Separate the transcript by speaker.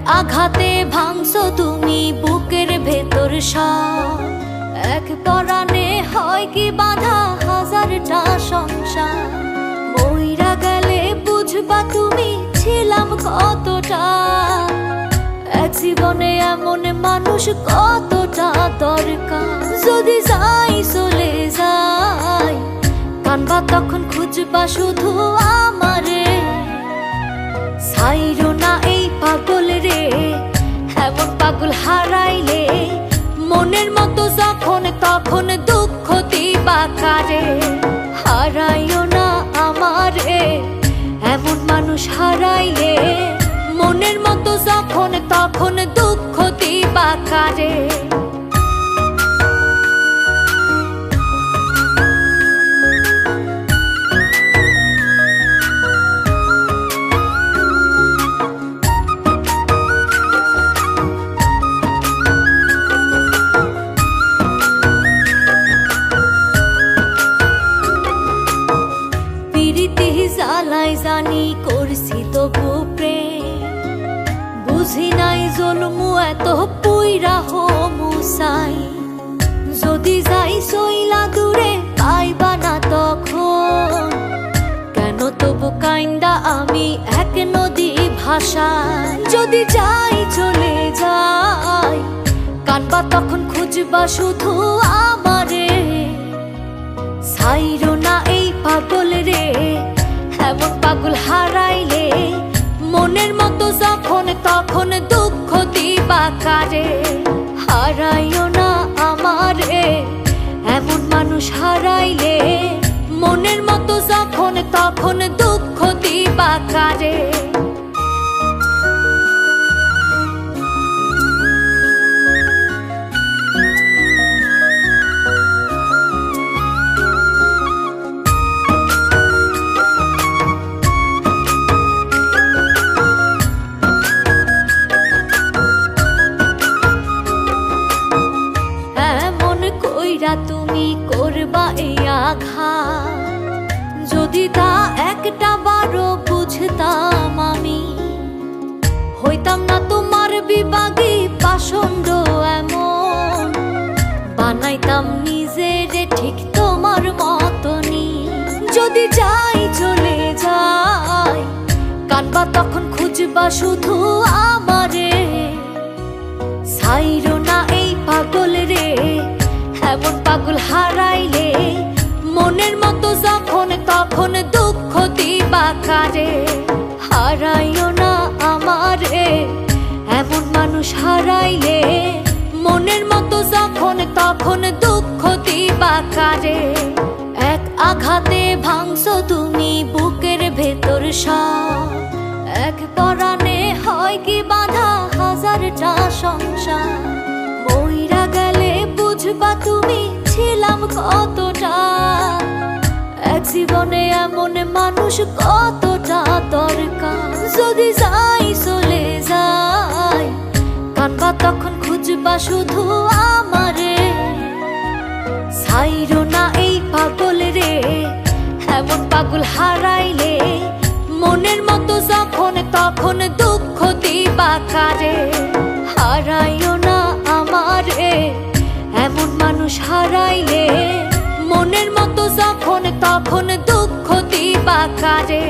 Speaker 1: আঘাতে ভাঙছো তুমি বুকের ভেতর সব। এক পরাণে হয় কি বাধা হাজারটা সংসার। মইরা গেলে বুঝবা তুমি ছিলাম কতটা। এক জীবনে এমন মানুষ কতটা দরকার। যদি যাই চলে যাই কানবা তখন খুঁজবা শুধু আমারে। ছাইরো না এই পাগল রে, এমন পাগল হারাইলে মনের মতো যখন তখন দুঃখ দিবা কারে। হারাইও না আমারে, এমন মানুষ হারাইলে মনের মতো যখন তখন দুঃখ দিবা কারে। জ্বালাই জানি করছি তবু প্রেম, বুঝি নাই জলমু এত পুইরা হমু চাই। যদি যাই সইলা দূরে পাইবা না তখন, কেন তবু কাইন্দা আমি এক নদী ভাষায়। যদি যাই চলে যাই কানবা তখন খুঁজবা শুধু আমারে। ছাইরো না এই পাগল রে, এমন পাগল হারাইলে মনের মতো যখন তখন দুঃখ দিবা কারে। হারাইও না আমারে, এমন মানুষ হারাইলে মনের মতো যখন তখন দুঃখ দিবা কারে। তুমি করবা এই আঘাত, যদি তা একটা বারো বুঝতাম আমি, হইতাম না তোমার বিভাগী পাষণ্ড এমন। বানাইতাম নিজের ঠিক তোমার মতনই। যদি যাই চলে যাই কানবা তখন খুঁজবা শুধু আমারে। ছাইরো না এই পাগল রে, এমন পাগল হারাইলে মনের মতো যখন তখন দুঃখ দিবা কারে। হারাইও না আমারে, এমন মানুষ হারাইলে মনের মতো যখন তখন দুঃখ দিবা কারে। এক আঘাতে ভাঙছো তুমি বুকের ভেতর সব। এক পরাণে হয় কি বাধা হাজারটা সংসার। মইরা গেলে বুঝবা তুমি ছিলাম কতটা। এক জীবনে এমন মানুষ কতটা দরকার। যদি যাই চলে যাই কানবা তখন খুঁজবা শুধু আমারে। ছাইরো না এই পাগল রে, এমন পাগল হারাইলে মনের মতো যখন তখন দুঃখ দিবা কারে। হারাইও না আমারে, এমন মানুষ হারাইলে মনের মতো যখন তখন দুঃখ দিবা কারে।